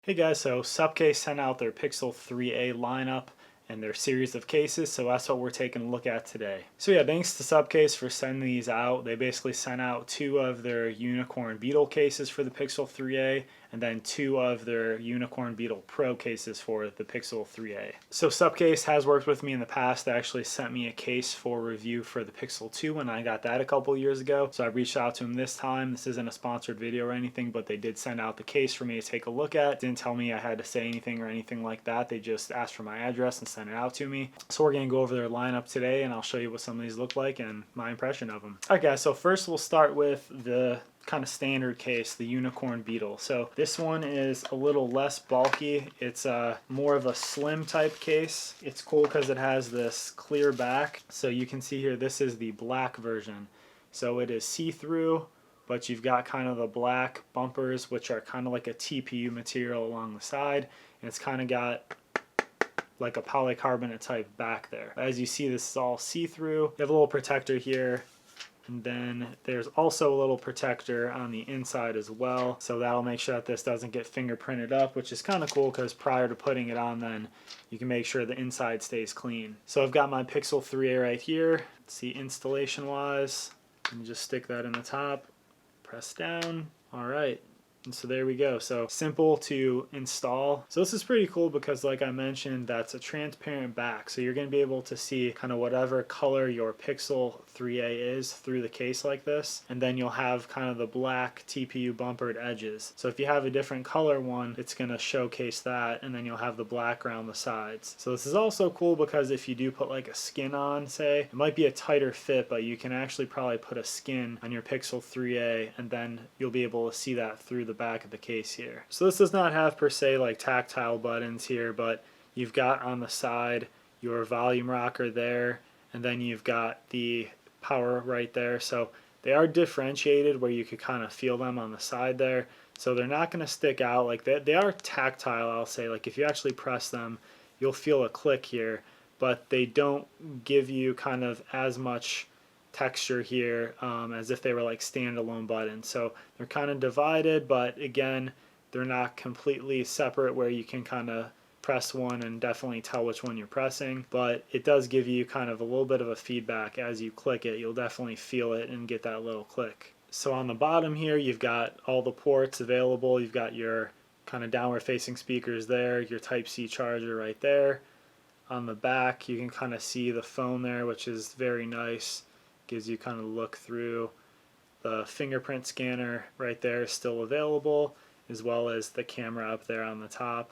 Hey guys, so Supcase sent out their Pixel 3a lineup and their series of cases, so that's what we're taking a look at today. So yeah, thanks to Supcase for sending these out. They basically sent out two of their Unicorn Beetle cases for the Pixel 3a and then two of their Unicorn Beetle Pro cases for the Pixel 3a. So Supcase has worked with me in the past. They actually sent me a case for review for the Pixel 2 when I got that a couple years ago. So I reached out to them this time. This isn't a sponsored video or anything, but they did send out the case for me to take a look at. Didn't tell me I had to say anything or anything like that. They just asked for my address and sent it out to me. So we're gonna go over their lineup today and I'll show you what some of these look like and my impression of them. Alright guys, so first we'll start with the kind of standard case, the Unicorn Beetle. So this one is a little less bulky. It's more of a slim type case. It's cool because it has this clear back. So you can see here, this is the black version. So it is see-through, but you've got kind of the black bumpers, which are kind of like a TPU material along the side. And it's kind of got like a polycarbonate type back there. As you see, this is all see-through. You have a little protector here. And then there's also a little protector on the inside as well. So that'll make sure that this doesn't get fingerprinted up, which is kind of cool because prior to putting it on, then you can make sure the inside stays clean. So I've got my Pixel 3a right here. Let's see, installation wise, and just stick that in the top, press down. All right. And so there we go. So simple to install. So this is pretty cool because like I mentioned, that's a transparent back. So you're going to be able to see kind of whatever color your Pixel 3a is through the case like this. And then you'll have kind of the black TPU bumpered edges. So if you have a different color one, it's going to showcase that. And then you'll have the black around the sides. So this is also cool because if you do put like a skin on, say, it might be a tighter fit, but you can actually probably put a skin on your Pixel 3a and then you'll be able to see that through the back of the case here. So this does not have per se like tactile buttons here, but you've got on the side your volume rocker there, and then you've got the power right there. So they are differentiated where you could kind of feel them on the side there. So they're not going to stick out like that. They are tactile, I'll say. Like if you actually press them, you'll feel a click here, but they don't give you kind of as much texture here as if they were like standalone buttons. So they're kind of divided, but again, they're not completely separate where you can kind of press one and definitely tell which one you're pressing, but it does give you kind of a little bit of a feedback as you click it. You'll definitely feel it and get that little click. So on the bottom here, you've got all the ports available. You've got your kind of downward facing speakers there, your Type-C charger right there. On the back, you can kind of see the phone there, which is very nice. Gives you kind of look through. The fingerprint scanner right there is still available, as well as the camera up there on the top.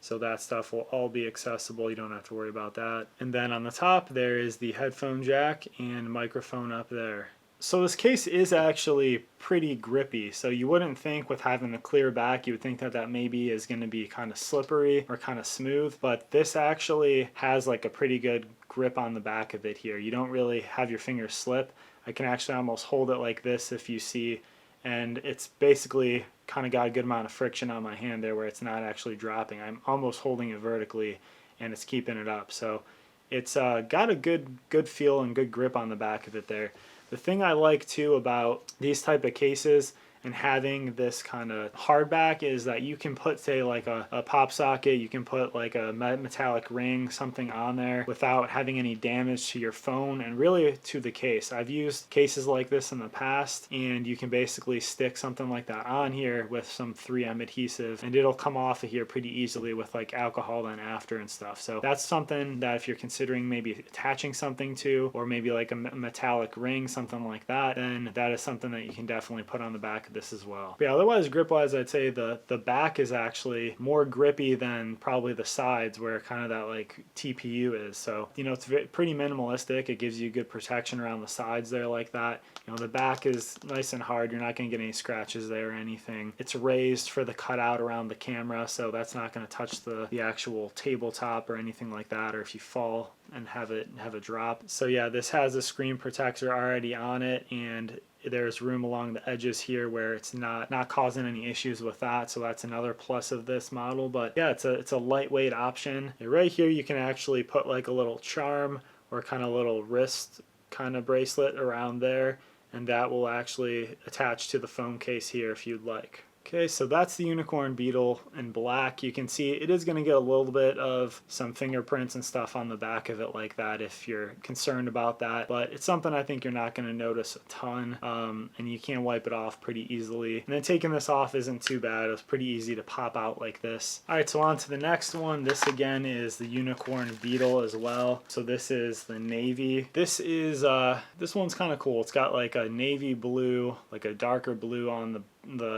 So that stuff will all be accessible. You don't have to worry about that. And then on the top there is the headphone jack and microphone up there. So this case is actually pretty grippy. So you wouldn't think with having the clear back, you would think that that maybe is going to be kind of slippery or kind of smooth, but this actually has like a pretty good grip on the back of it here. You don't really have your fingers slip. I can actually almost hold it like this if you see, and it's basically kind of got a good amount of friction on my hand there where it's not actually dropping. I'm almost holding it vertically and it's keeping it up. So it's got a good feel and good grip on the back of it there. The thing I like too about these type of cases and having this kind of hardback is that you can put, say, like a pop socket, you can put like a metallic ring, something on there without having any damage to your phone and really to the case. I've used cases like this in the past, and you can basically stick something like that on here with some 3M adhesive and it'll come off of here pretty easily with like alcohol then after and stuff. So that's something that if you're considering maybe attaching something to, or maybe like a metallic ring, something like that, then that is something that you can definitely put on the back of this as well. But yeah, otherwise grip wise, I'd say the back is actually more grippy than probably the sides where kind of that like TPU is. So you know, it's pretty minimalistic. It gives you good protection around the sides there like that. You know, the back is nice and hard. You're not going to get any scratches there or anything. It's raised for the cutout around the camera, so that's not going to touch the actual tabletop or anything like that, or if you fall and have it drop. So yeah, this has a screen protector already on it, and there's room along the edges here where it's not causing any issues with that. So that's another plus of this model. But yeah, it's a lightweight option. And right here you can actually put like a little charm or kind of little wrist kind of bracelet around there, and that will actually attach to the phone case here if you'd like. Okay, so that's the Unicorn Beetle in black. You can see it is going to get a little bit of some fingerprints and stuff on the back of it like that if you're concerned about that, but it's something I think you're not going to notice a ton, and you can wipe it off pretty easily. And then taking this off isn't too bad. It's pretty easy to pop out like this. All right, so on to the next one. This again is the Unicorn Beetle as well. So this is the navy. This one's kind of cool. It's got like a navy blue, like a darker blue on the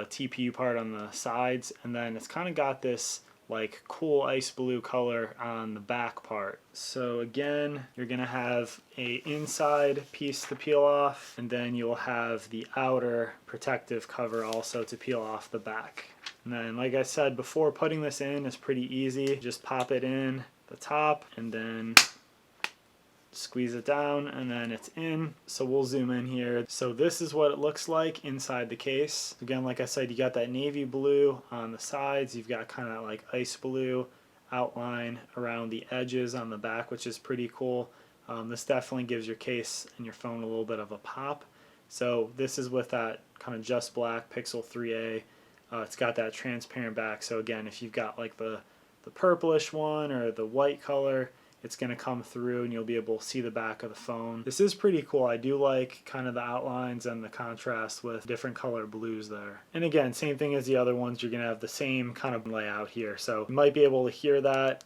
TPU part on the sides, and then it's kind of got this like cool ice blue color on the back part. So again, you're gonna have a inside piece to peel off, and then you'll have the outer protective cover also to peel off the back. And then, like I said before, putting this in is pretty easy. Just pop it in the top and then squeeze it down, and then it's in. So we'll zoom in here. So this is what it looks like inside the case. Again, like I said, you got that navy blue on the sides. You've got kind of like ice blue outline around the edges on the back, which is pretty cool. This definitely gives your case and your phone a little bit of a pop. So this is with that kind of just black Pixel 3a. It's got that transparent back. So again, if you've got like the purplish one or the white color, it's going to come through and you'll be able to see the back of the phone. This is pretty cool. I do like kind of the outlines and the contrast with different color blues there. And again, same thing as the other ones, you're going to have the same kind of layout here. So you might be able to hear that.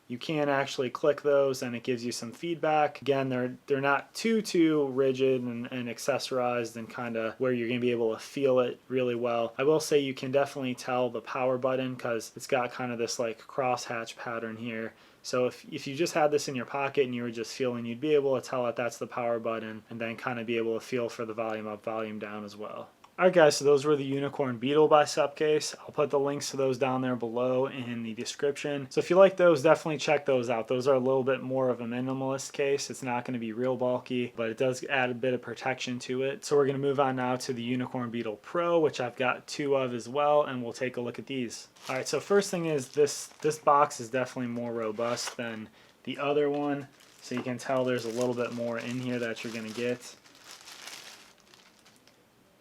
You can actually click those and it gives you some feedback. Again, they're not too rigid and accessorized and kind of where you're going to be able to feel it really well. I will say you can definitely tell the power button because it's got kind of this like crosshatch pattern here. So if you just had this in your pocket and you were just feeling, you'd be able to tell that that's the power button and then kind of be able to feel for the volume up, volume down as well. Alright guys, so those were the Unicorn Beetle by Supcase. I'll put the links to those down there below in the description. So if you like those, definitely check those out. Those are a little bit more of a minimalist case. It's not going to be real bulky, but it does add a bit of protection to it. So we're going to move on now to the Unicorn Beetle Pro, which I've got 2 of as well, and we'll take a look at these. Alright, so first thing is this box is definitely more robust than the other one. So you can tell there's a little bit more in here that you're going to get.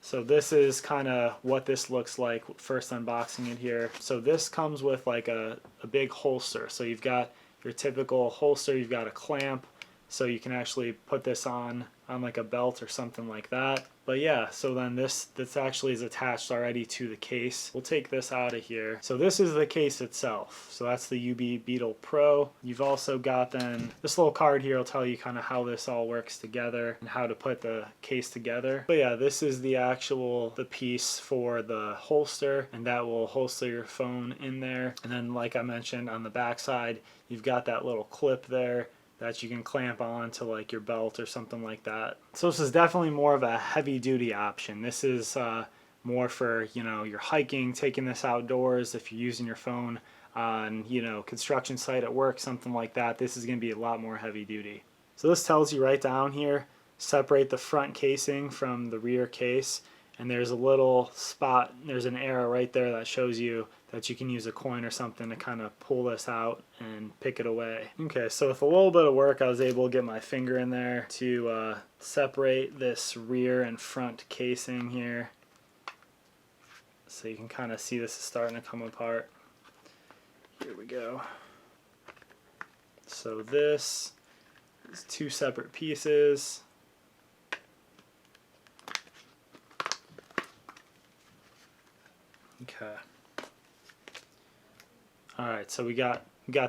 So this is kind of what this looks like first unboxing it here. So this comes with like a big holster. So you've got your typical holster, you've got a clamp, so you can actually put this on like a belt or something like that. But yeah, so then this actually is attached already to the case. We'll take this out of here. So this is the case itself. So that's the UB Beetle Pro. You've also got then this little card here will tell you kind of how this all works together and how to put the case together. But yeah, this is the piece for the holster, and that will holster your phone in there. And then like I mentioned on the back side, you've got that little clip there that you can clamp on to like your belt or something like that. So this is definitely more of a heavy duty option. This is more for, you know, you're hiking, taking this outdoors. If you're using your phone on, you know, construction site at work, something like that, this is going to be a lot more heavy duty. So this tells you right down here, separate the front casing from the rear case. And there's a little spot, there's an arrow right there that shows you that you can use a coin or something to kind of pull this out and pick it away. Okay, so with a little bit of work, I was able to get my finger in there to separate this rear and front casing here. So you can kind of see this is starting to come apart. Here we go. So this is 2 separate pieces. Okay. Alright, so we got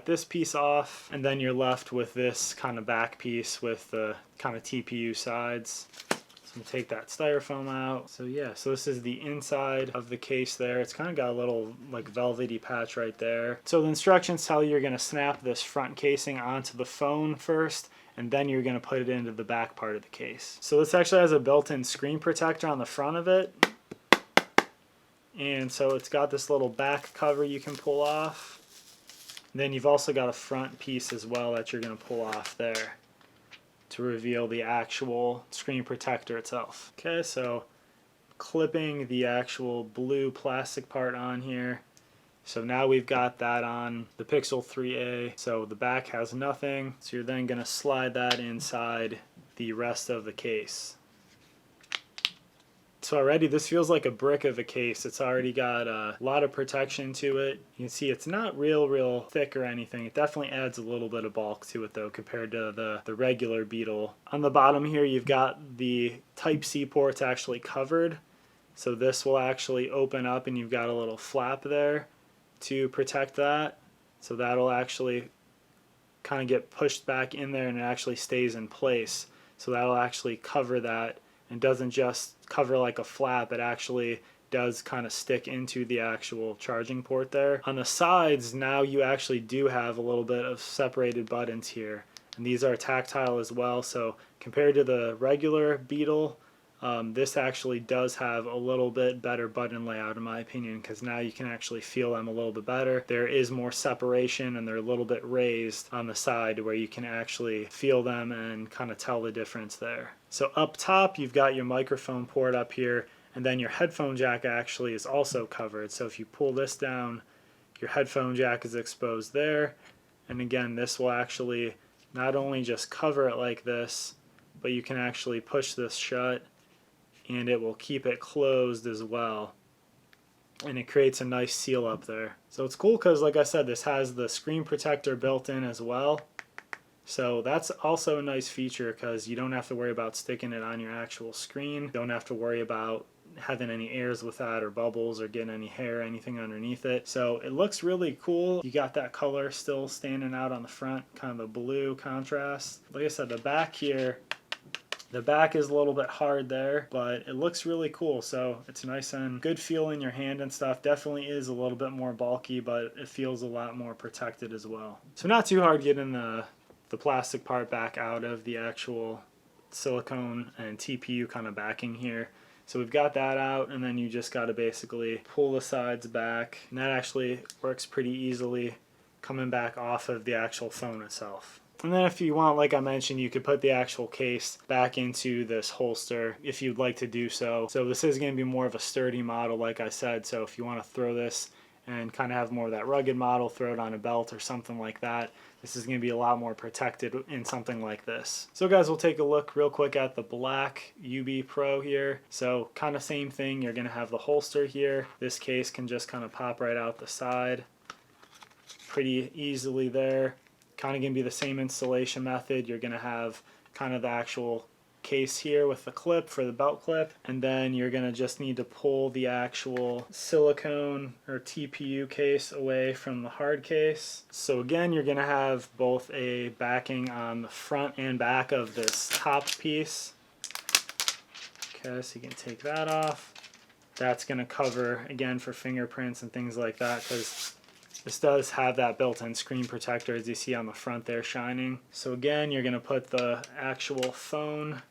this piece off, and then you're left with this kind of back piece with the kind of TPU sides. So I'm gonna take that styrofoam out. So yeah, so this is the inside of the case there. It's kind of got a little like velvety patch right there. So the instructions tell you you're gonna snap this front casing onto the phone first, and then you're gonna put it into the back part of the case. So this actually has a built-in screen protector on the front of it. And so it's got this little back cover you can pull off. Then you've also got a front piece as well that you're going to pull off there to reveal the actual screen protector itself. Okay, so clipping the actual blue plastic part on here. So now we've got that on the Pixel 3a. So the back has nothing. So you're then going to slide that inside the rest of the case. So already this feels like a brick of a case. It's already got a lot of protection to it. You can see it's not real thick or anything. It definitely adds a little bit of bulk to it though compared to the regular Beetle. On the bottom here you've got the Type-C ports actually covered. So this will actually open up and you've got a little flap there to protect that. So that'll actually kind of get pushed back in there and it actually stays in place. So that'll actually cover that and doesn't just cover like a flap, it actually does kind of stick into the actual charging port there. On the sides now you actually do have a little bit of separated buttons here, and these are tactile as well. So compared to the regular Beetle, this actually does have a little bit better button layout in my opinion, because now you can actually feel them a little bit better. There is more separation and they're a little bit raised on the side where you can actually feel them and kind of tell the difference there. So up top you've got your microphone port up here, and then your headphone jack actually is also covered. So if you pull this down, your headphone jack is exposed there, and again this will actually not only just cover it like this, but you can actually push this shut and it will keep it closed as well, and it creates a nice seal up there. So it's cool because like I said, this has the screen protector built in as well, so that's also a nice feature because you don't have to worry about sticking it on your actual screen. You don't have to worry about having any airs with that or bubbles or getting any hair or anything underneath it. So it looks really cool. You got that color still standing out on the front, kind of a blue contrast. Like I said, the back here, the back is a little bit hard there, but it looks really cool. So it's nice and good feel in your hand and stuff. Definitely is a little bit more bulky, but it feels a lot more protected as well. So not too hard getting the plastic part back out of the actual silicone and TPU kind of backing here. So we've got that out, and then you just got to basically pull the sides back, and that actually works pretty easily coming back off of the actual phone itself. And then if you want, like I mentioned, you could put the actual case back into this holster if you'd like to do so. So this is going to be more of a sturdy model, like I said. So if you want to throw this and kind of have more of that rugged model, throw it on a belt or something like that, this is going to be a lot more protected in something like this. So guys, we'll take a look real quick at the black Beetle Pro here. So kind of same thing, you're going to have the holster here. This case can just kind of pop right out the side pretty easily there. Kind of going to be the same installation method. You're going to have kind of the actual case here with the clip for the belt clip, and then you're going to just need to pull the actual silicone or TPU case away from the hard case. So again, you're going to have both a backing on the front and back of this top piece. Okay, so you can take that off. That's going to cover again for fingerprints and things like that, because this does have that built-in screen protector as you see on the front there shining. So again, you're going to put the actual phone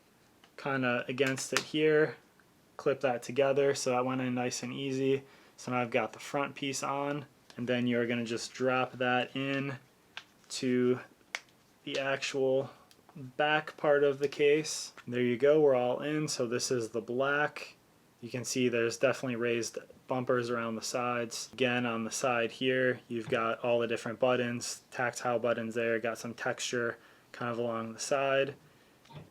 kind of against it here, clip that together, so that went in nice and easy. So now I've got the front piece on, and then you're going to just drop that in to the actual back part of the case. There you go, we're all in. So this is the black. You can see there's definitely raised bumpers around the sides. Again, on the side here, you've got all the different buttons, tactile buttons there, got some texture kind of along the side.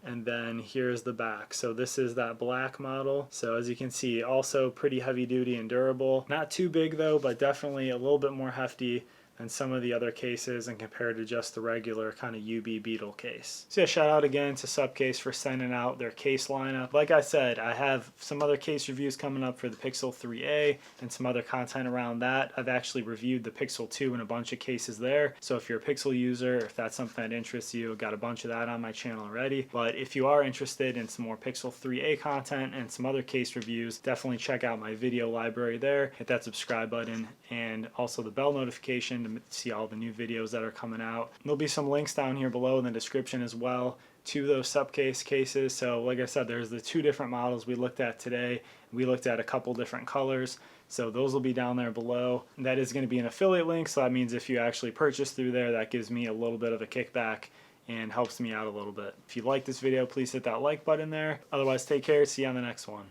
And then here's the back. So this is that black model. So as you can see, also pretty heavy duty and durable. Not too big though, but definitely a little bit more hefty than some of the other cases and compared to just the regular kind of Beetle case. So yeah, shout out again to Supcase for sending out their case lineup. Like I said, I have some other case reviews coming up for the Pixel 3a and some other content around that. I've actually reviewed the Pixel 2 and a bunch of cases there. So if you're a Pixel user, if that's something that interests you, I've got a bunch of that on my channel already. But if you are interested in some more Pixel 3a content and some other case reviews, definitely check out my video library there. Hit that subscribe button and also the bell notification to see all the new videos that are coming out. There'll be some links down here below in the description as well to those Supcase cases. So like I said, there's the two different models we looked at today. We looked at a couple different colors, so those will be down there below. That is going to be an affiliate link, so that means if you actually purchase through there, that gives me a little bit of a kickback and helps me out a little bit. If you like this video, please hit that like button there. Otherwise, take care. See you on the next one.